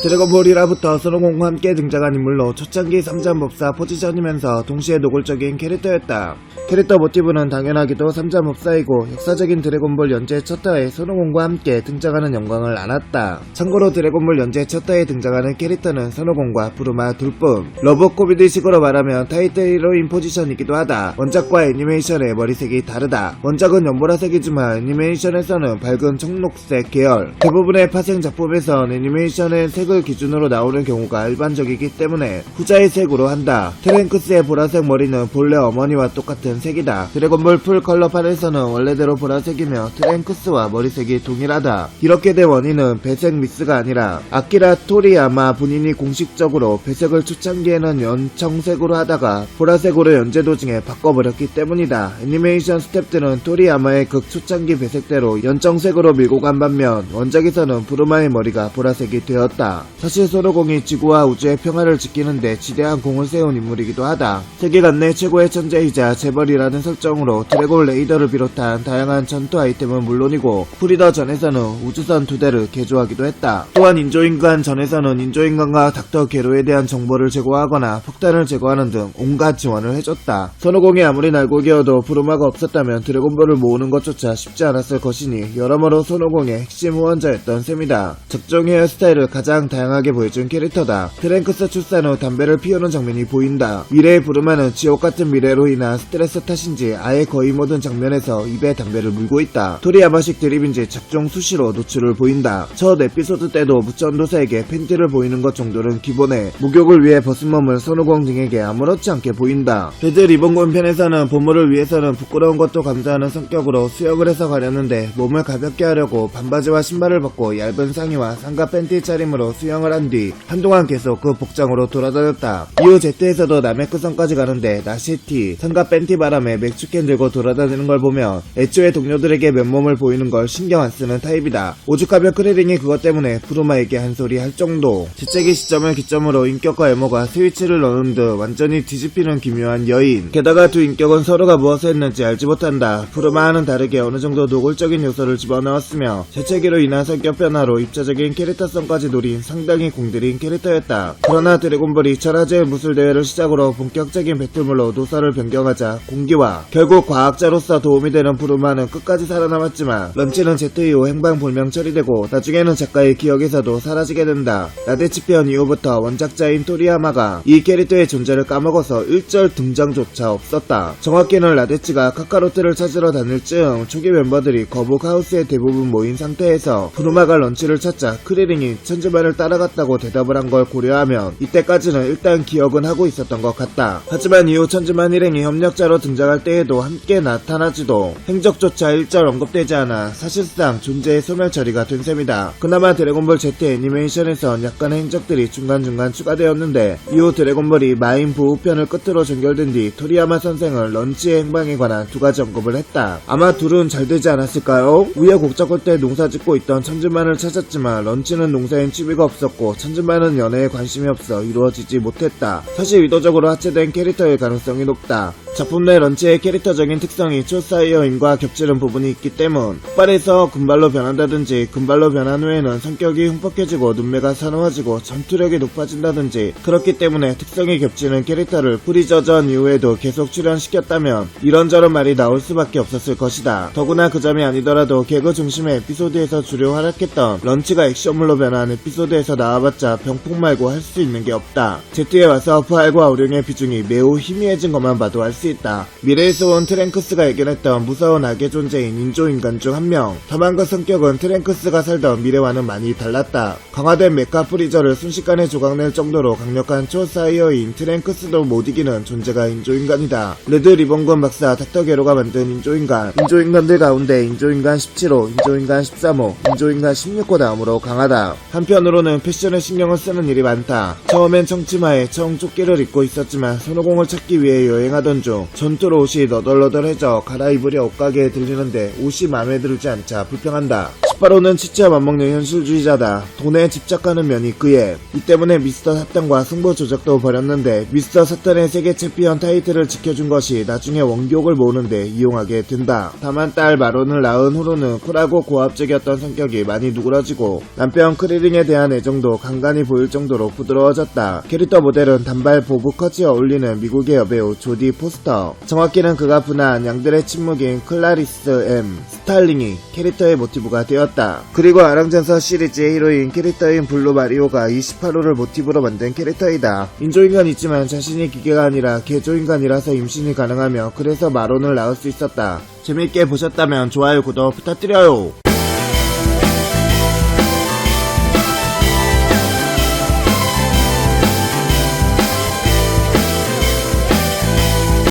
드래곤볼 1화부터 손오공과 함께 등장한 인물로 초창기 3잠법사 포지션이면서 동시에 노골적인 캐릭터였다. 캐릭터 모티브는 당연하게도 3잠법사이고 역사적인 드래곤볼 연재 첫 화에 손오공과 함께 등장하는 영광을 안았다. 참고로 드래곤볼 연재 첫 화에 등장하는 캐릭터는 손오공과 부르마 둘뿐. 러브 코미디식으로 말하면 타이틀 히로인 포지션이기도 하다. 원작과 애니메이션의 머리색이 다르다. 원작은 연보라색이지만 애니메이션에서는 밝은 청록색 계열. 대부분의 파생 작품에선 애니메이션의 색을 기준으로 나오는 경우가 일반적이기 때문에 후자의 색으로 한다. 트랭크스의 보라색 머리는 본래 어머니와 똑같은 색이다. 드래곤볼 풀 컬러판에서는 원래대로 보라색이며 트랭크스와 머리색이 동일하다. 이렇게 된 원인은 배색 미스가 아니라 아키라 토리야마 본인이 공식적으로 배색을 초창기에는 연청색으로 하다가 보라색으로 연재 도중에 바꿔버렸기 때문이다. 애니메이션 스탭들은 토리야마의 극 초창기 배색대로 연청색으로 밀고 간 반면 원작에서는 부르마의 머리가 보라색이 되었다. 사실 손오공이 지구와 우주의 평화를 지키는데 지대한 공을 세운 인물이기도 하다. 세계관 내 최고의 천재이자 재벌이라는 설정으로 드래곤 레이더를 비롯한 다양한 전투 아이템은 물론이고 프리더 전에서는 우주선 2대를 개조하기도 했다. 또한 인조인간 전에서는 인조인간과 닥터 게로에 대한 정보를 제공하거나 폭탄을 제거하는 등 온갖 지원을 해줬다. 손오공이 아무리 날고기여도 부르마가 없었다면 드래곤볼을 모으는 것조차 쉽지 않았을 것이니 여러모로 손오공의 핵심 후원자였던 셈이다. 적정 헤어스타일을 가장 다양하게 보여준 캐릭터다. 트랭크스 출산 후 담배를 피우는 장면이 보인다. 미래의 부르마는 지옥같은 미래로 인한 스트레스 탓인지 아예 거의 모든 장면에서 입에 담배를 물고 있다. 토리야마식 드립인지 작종 수시로 노출을 보인다. 첫 에피소드 때도 무천도사에게 팬티를 보이는 것 정도는 기본에 목욕을 위해 벗은 몸을 손오공 등에게 아무렇지 않게 보인다. 레드 리본군 편에서는 보물을 위해서는 부끄러운 것도 감사하는 성격으로 수영을 해서 가렸는데 몸을 가볍게 하려고 반바지와 신발을 벗고 얇은 상의와 상가 팬티 차림으로 수영을 한 뒤 한동안 계속 그 복장으로 돌아다녔다. 이후 제트에서도 나메크성까지 가는데 나시티, 상가 팬티 바람에 맥주캔 들고 돌아다니는 걸 보면 애초에 동료들에게 맨몸을 보이는 걸 신경 안 쓰는 타입이다. 오죽하면 크레링이 그것 때문에 부르마에게 한 소리 할 정도. 재채기 시점을 기점으로 인격과 외모가 스위치를 넣는 듯 완전히 뒤집히는 기묘한 여인. 게다가 두 인격은 서로가 무엇을 했는지 알지 못한다. 부르마와는 다르게 어느 정도 노골적인 요소를 집어넣었으며 재채기로 인한 성격 변화로 입자적인 캐릭터성까지 노린 상당히 공들인 캐릭터였다. 그러나 드래곤볼이 천하제일 무술대회를 시작으로 본격적인 배틀물로 노사를 변경하자 공기와 결국 과학자로서 도움이 되는 부르마는 끝까지 살아남았지만 런치는 제트 이후 행방불명 처리되고 나중에는 작가의 기억에서도 사라지게 된다. 라데치 편 이후부터 원작자인 토리야마가 이 캐릭터의 존재를 까먹어서 일절 등장조차 없었다. 정확히는 라데치가 카카로트를 찾으러 다닐 즈음 초기 멤버들이 거북하우스에 대부분 모인 상태에서 부르마가 런치를 찾자 크리링이 천지만을 따라갔다고 대답을 한 걸 고려하면 이때까지는 일단 기억은 하고 있었던 것 같다. 하지만 이후 천지만 일행이 협력자로 등장할 때에도 함께 나타나지도 행적조차 일절 언급되지 않아 사실상 존재의 소멸 처리가 된 셈이다. 그나마 드래곤볼 Z 애니메이션에선 약간의 행적들이 중간중간 추가되었는데 이후 드래곤볼이 마인 부후편을 끝으로 전결된 뒤 토리야마 선생은 런치의 행방에 관한 2가지 언급을 했다. 아마 둘은 잘 되지 않았을까요? 우여곡절 때 농사 짓고 있던 천지만을 찾았지만 런치는 농사엔 취미가 없었고 천지만은 연애에 관심이 없어 이루어지지 못했다. 사실 의도적으로 하체된 캐릭터일 가능성이 높다. 작품 내 런치의 캐릭터적인 특성이 초사이어인과 겹치는 부분이 있기 때문 폭발해서 금발로 변한다든지 금발로 변한 후에는 성격이 흠뻑해지고 눈매가 사나워지고 전투력이 높아진다든지 그렇기 때문에 특성이 겹치는 캐릭터를 프리저전 이후에도 계속 출연시켰다면 이런저런 말이 나올 수밖에 없었을 것이다. 더구나 그 점이 아니더라도 개그 중심의 에피소드에서 주로 활약했던 런치가 액션물로 변한 에피소드에서 나와봤자 병풍 말고 할 수 있는 게 없다. 제트에 와서 부활과 어룡의 비중이 매우 희미해진 것만 봐도 알 수 있다. 미래에서 온 트랭크스가 예견했던 무서운 악의 존재인 인조인간 중 한 명. 다만 그 성격은 트랭크스가 살던 미래와는 많이 달랐다. 강화된 메카 프리저를 순식간에 조각낼 정도로 강력한 초사이어인 트랭크스도 못 이기는 존재가 인조인간이다. 레드 리본군 박사 닥터 게로가 만든 인조인간. 인조인간들 가운데 인조인간 17호, 인조인간 13호, 인조인간 16호 다음으로 강하다. 한편으로는 패션에 신경을 쓰는 일이 많다. 처음엔 청치마에 청조끼를 입고 있었지만 손오공을 찾기 위해 여행하던 중 전투로 옷이 너덜너덜해져 갈아입으려 옷가게에 들리는데 옷이 마음에 들지 않자 불평한다. 스파로는 치치와 맞먹는 현실주의자다. 돈에 집착하는 면이 그의. 이 때문에 미스터 사탄과 승부 조작도 벌였는데 미스터 사탄의 세계 챔피언 타이틀을 지켜준 것이 나중에 원기옥을 모으는데 이용하게 된다. 다만 딸 마론을 낳은 후로는 쿨하고 고압적이었던 성격이 많이 누그러지고 남편 크리링에 대한 애정도 간간히 보일 정도로 부드러워졌다. 캐릭터 모델은 단발 보브 컷이 어울리는 미국의 여배우 조디 포스터. 정확히는 그가 분한 양들의 침묵인 클라리스 M 스탈링이 캐릭터의 모티브가 되었다. 그리고 아랑전서 시리즈의 히로인 캐릭터인 블루 마리오가 28호를 모티브로 만든 캐릭터이다. 인조인간 있지만 자신이 기계가 아니라 개조인간이라서 임신이 가능하며 그래서 마론을 낳을 수 있었다. 재밌게 보셨다면 좋아요 구독 부탁드려요.